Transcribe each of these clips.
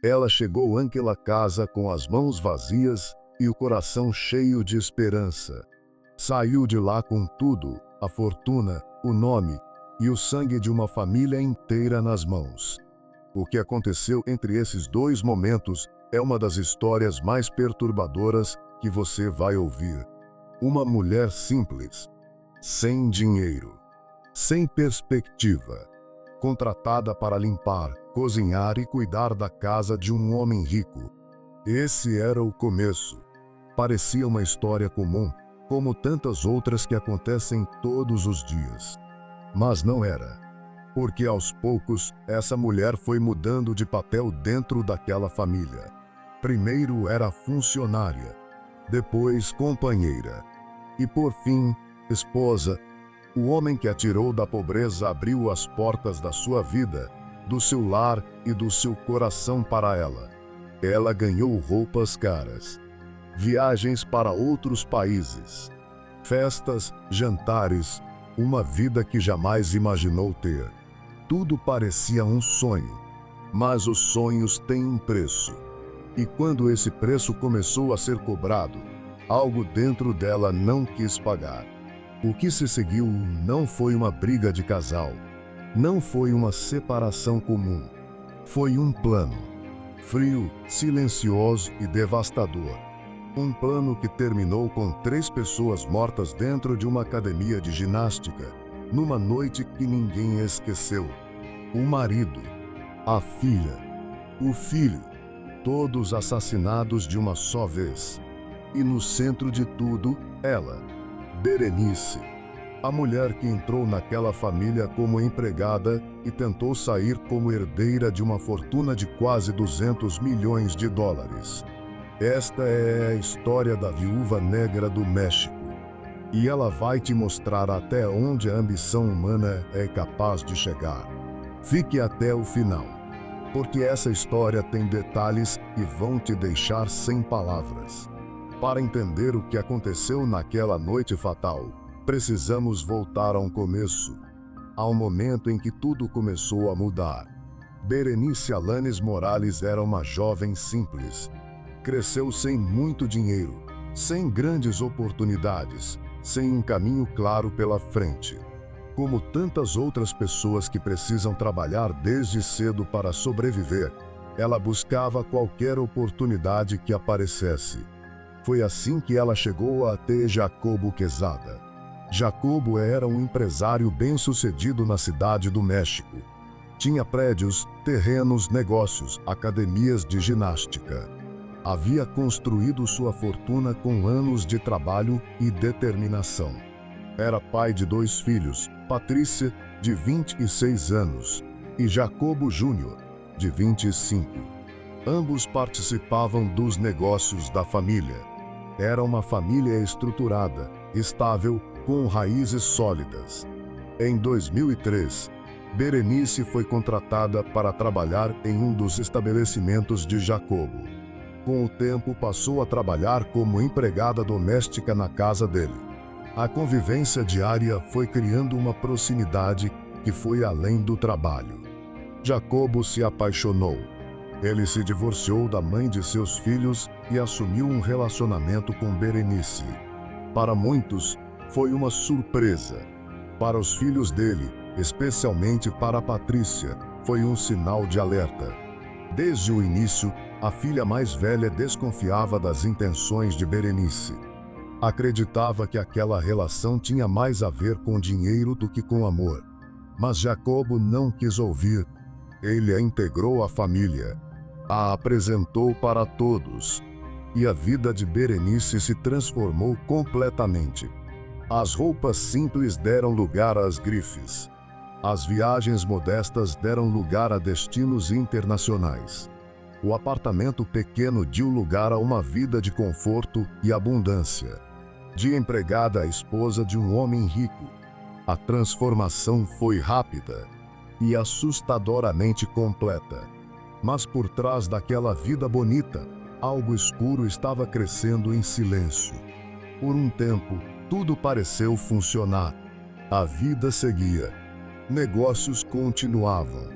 Ela chegou àquela casa com as mãos vazias e o coração cheio de esperança. Saiu de lá com tudo, a fortuna, o nome e o sangue de uma família inteira nas mãos. O que aconteceu entre esses dois momentos é uma das histórias mais perturbadoras que você vai ouvir. Uma mulher simples, sem dinheiro, sem perspectiva, contratada para limpar, cozinhar e cuidar da casa de um homem rico. Esse era o começo. Parecia uma história comum, como tantas outras que acontecem todos os dias. Mas não era, porque aos poucos essa mulher foi mudando de papel dentro daquela família. Primeiro era funcionária, depois companheira e por fim, esposa. O homem que a tirou da pobreza abriu as portas da sua vida, do seu lar e do seu coração para ela. Ela ganhou roupas caras, viagens para outros países, festas, jantares, uma vida que jamais imaginou ter. Tudo parecia um sonho, mas os sonhos têm um preço. E quando esse preço começou a ser cobrado, algo dentro dela não quis pagar. O que se seguiu não foi uma briga de casal, não foi uma separação comum. Foi um plano, frio, silencioso e devastador. Um plano que terminou com 3 pessoas mortas dentro de uma academia de ginástica, numa noite que ninguém esqueceu. O marido, a filha, o filho, todos assassinados de uma só vez. E no centro de tudo, ela, Berenice, a mulher que entrou naquela família como empregada e tentou sair como herdeira de uma fortuna de quase 200 milhões de dólares. Esta é a história da viúva negra do México. E ela vai te mostrar até onde a ambição humana é capaz de chegar. Fique até o final, porque essa história tem detalhes que vão te deixar sem palavras. Para entender o que aconteceu naquela noite fatal, precisamos voltar a um começo, ao momento em que tudo começou a mudar. Berenice Alanes Morales era uma jovem simples. Cresceu sem muito dinheiro, sem grandes oportunidades, sem um caminho claro pela frente. Como tantas outras pessoas que precisam trabalhar desde cedo para sobreviver, ela buscava qualquer oportunidade que aparecesse. Foi assim que ela chegou a ter Jacobo Quezada. Jacobo era um empresário bem-sucedido na cidade do México. Tinha prédios, terrenos, negócios, academias de ginástica. Havia construído sua fortuna com anos de trabalho e determinação. Era pai de 2 filhos, Patrícia, de 26 anos, e Jacobo Júnior, de 25. Ambos participavam dos negócios da família. Era uma família estruturada, estável, com raízes sólidas. Em 2003, Berenice foi contratada para trabalhar em um dos estabelecimentos de Jacobo. Com o tempo, passou a trabalhar como empregada doméstica na casa dele. A convivência diária foi criando uma proximidade que foi além do trabalho. Jacobo se apaixonou. Ele se divorciou da mãe de seus filhos e assumiu um relacionamento com Berenice. Para muitos, foi uma surpresa. Para os filhos dele, especialmente para Patrícia, foi um sinal de alerta. Desde o início, a filha mais velha desconfiava das intenções de Berenice. Acreditava que aquela relação tinha mais a ver com dinheiro do que com amor. Mas Jacobo não quis ouvir. Ele a integrou à família, a apresentou para todos, e a vida de Berenice se transformou completamente. As roupas simples deram lugar às grifes. As viagens modestas deram lugar a destinos internacionais. O apartamento pequeno deu lugar a uma vida de conforto e abundância. De empregada à esposa de um homem rico, a transformação foi rápida e assustadoramente completa. Mas por trás daquela vida bonita, algo escuro estava crescendo em silêncio. Por um tempo, tudo pareceu funcionar. A vida seguia. Negócios continuavam.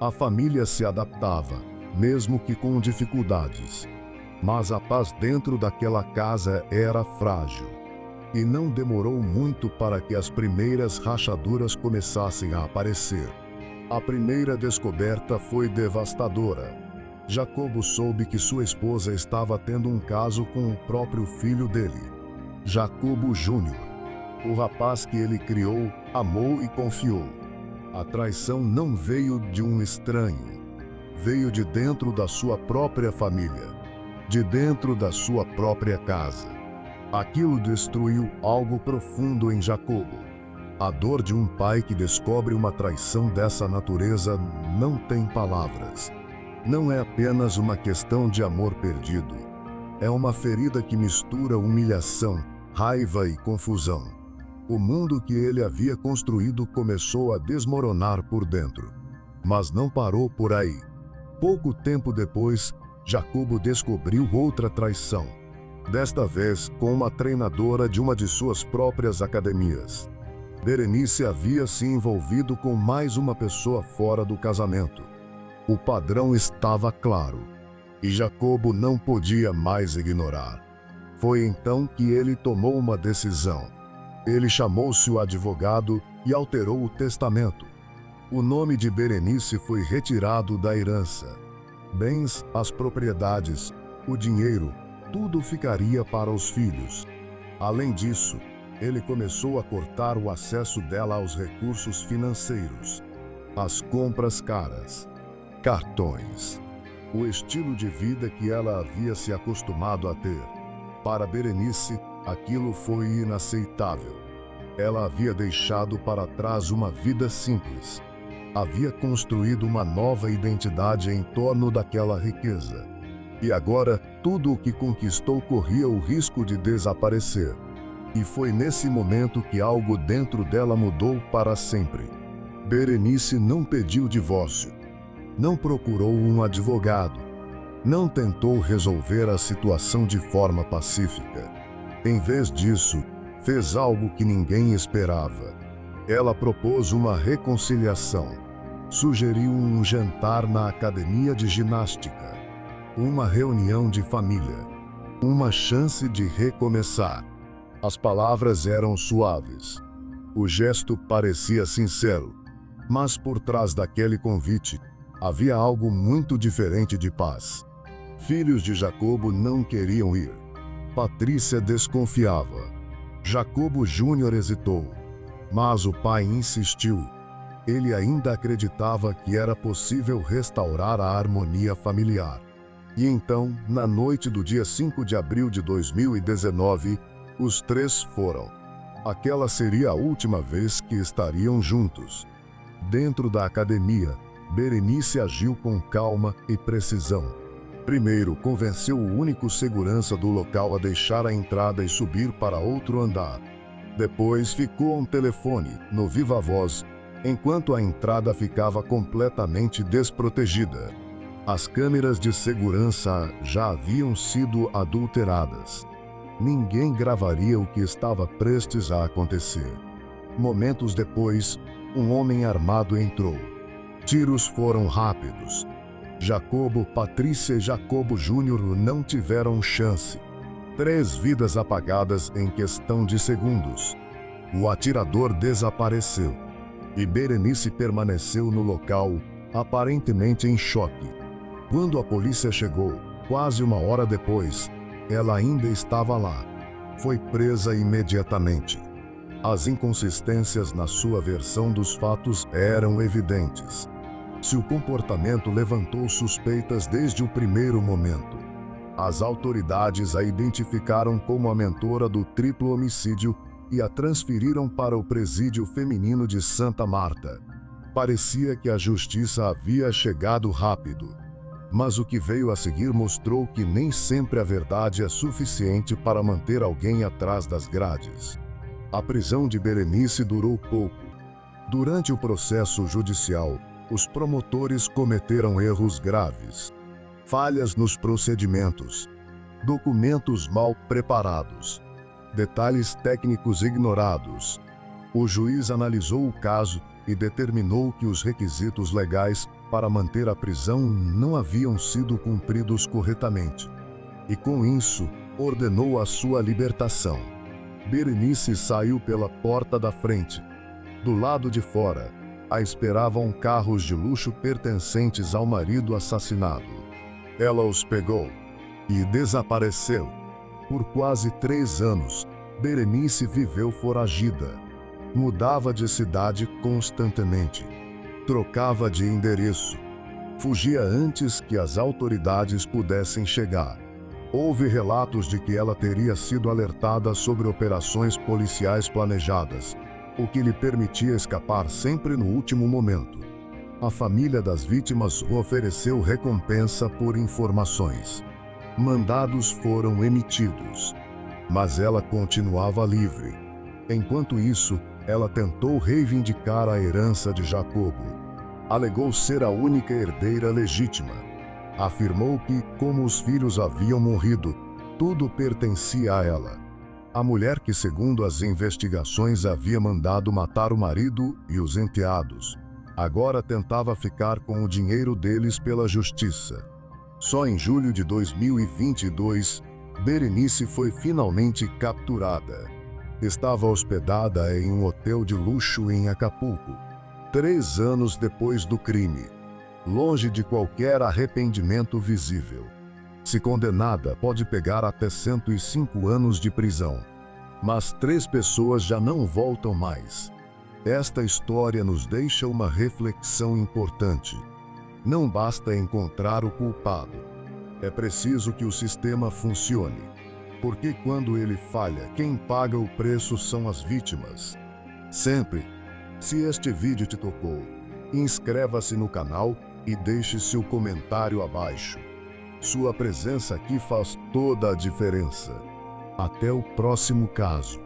A família se adaptava. mesmo que com dificuldades. Mas a paz dentro daquela casa era frágil. E não demorou muito para que as primeiras rachaduras começassem a aparecer. A primeira descoberta foi devastadora. Jacobo soube que sua esposa estava tendo um caso com o próprio filho dele, Jacobo Júnior, o rapaz que ele criou, amou e confiou. A traição não veio de um estranho, veio de dentro da sua própria família, de dentro da sua própria casa. Aquilo destruiu algo profundo em Jacobo. A dor de um pai que descobre uma traição dessa natureza não tem palavras. Não é apenas uma questão de amor perdido. É uma ferida que mistura humilhação, raiva e confusão. O mundo que ele havia construído começou a desmoronar por dentro. Mas não parou por aí. Pouco tempo depois, Jacobo descobriu outra traição. Desta vez, com uma treinadora de uma de suas próprias academias. Berenice havia se envolvido com mais uma pessoa fora do casamento. O padrão estava claro, e Jacobo não podia mais ignorar. Foi então que ele tomou uma decisão. Ele chamou seu advogado e alterou o testamento. O nome de Berenice foi retirado da herança. Bens, as propriedades, o dinheiro, tudo ficaria para os filhos. Além disso, ele começou a cortar o acesso dela aos recursos financeiros, as compras caras, cartões, o estilo de vida que ela havia se acostumado a ter. Para Berenice, aquilo foi inaceitável. Ela havia deixado para trás uma vida simples. Havia construído uma nova identidade em torno daquela riqueza. E agora, tudo o que conquistou corria o risco de desaparecer. E foi nesse momento que algo dentro dela mudou para sempre. Berenice não pediu divórcio. Não procurou um advogado. Não tentou resolver a situação de forma pacífica. Em vez disso, fez algo que ninguém esperava. Ela propôs uma reconciliação. Sugeriu um jantar na academia de ginástica. Uma reunião de família. Uma chance de recomeçar. As palavras eram suaves. O gesto parecia sincero. Mas por trás daquele convite, havia algo muito diferente de paz. Filhos de Jacobo não queriam ir. Patrícia desconfiava. Jacobo Júnior hesitou. Mas o pai insistiu. Ele ainda acreditava que era possível restaurar a harmonia familiar. E então, na noite do dia 5 de abril de 2019, os três foram. Aquela seria a última vez que estariam juntos. Dentro da academia, Berenice agiu com calma e precisão. Primeiro, convenceu o único segurança do local a deixar a entrada e subir para outro andar. Depois, ficou ao telefone, no viva voz, enquanto a entrada ficava completamente desprotegida. As câmeras de segurança já haviam sido adulteradas. Ninguém gravaria o que estava prestes a acontecer. Momentos depois, um homem armado entrou. Tiros foram rápidos. Jacobo, Patrícia e Jacobo Júnior não tiveram chance. 3 vidas apagadas em questão de segundos. O atirador desapareceu. E Berenice permaneceu no local, aparentemente em choque. Quando a polícia chegou, quase 1 hora depois, ela ainda estava lá. Foi presa imediatamente. As inconsistências na sua versão dos fatos eram evidentes. Seu comportamento levantou suspeitas desde o primeiro momento. As autoridades a identificaram como a mentora do triplo homicídio e a transferiram para o presídio feminino de Santa Marta. Parecia que a justiça havia chegado rápido. Mas o que veio a seguir mostrou que nem sempre a verdade é suficiente para manter alguém atrás das grades. A prisão de Berenice durou pouco. Durante o processo judicial, os promotores cometeram erros graves. Falhas nos procedimentos, documentos mal preparados, detalhes técnicos ignorados. O juiz analisou o caso e determinou que os requisitos legais para manter a prisão não haviam sido cumpridos corretamente, e com isso ordenou a sua libertação. Berenice saiu pela porta da frente. Do lado de fora, a esperavam carros de luxo pertencentes ao marido assassinado. Ela os pegou e desapareceu. Por quase 3 anos, Berenice viveu foragida. Mudava de cidade constantemente. Trocava de endereço. Fugia antes que as autoridades pudessem chegar. Houve relatos de que ela teria sido alertada sobre operações policiais planejadas, o que lhe permitia escapar sempre no último momento. A família das vítimas ofereceu recompensa por informações. Mandados foram emitidos, mas ela continuava livre. Enquanto isso, ela tentou reivindicar a herança de Jacobo. Alegou ser a única herdeira legítima. Afirmou que, como os filhos haviam morrido, tudo pertencia a ela. A mulher que, segundo as investigações, havia mandado matar o marido e os enteados, agora tentava ficar com o dinheiro deles pela justiça. Só em julho de 2022, Berenice foi finalmente capturada. Estava hospedada em um hotel de luxo em Acapulco, 3 anos depois do crime, longe de qualquer arrependimento visível. Se condenada, pode pegar até 105 anos de prisão. Mas 3 pessoas já não voltam mais. Esta história nos deixa uma reflexão importante. Não basta encontrar o culpado. É preciso que o sistema funcione. Porque quando ele falha, quem paga o preço são as vítimas. Sempre. Se este vídeo te tocou, inscreva-se no canal e deixe seu comentário abaixo. Sua presença aqui faz toda a diferença. Até o próximo caso.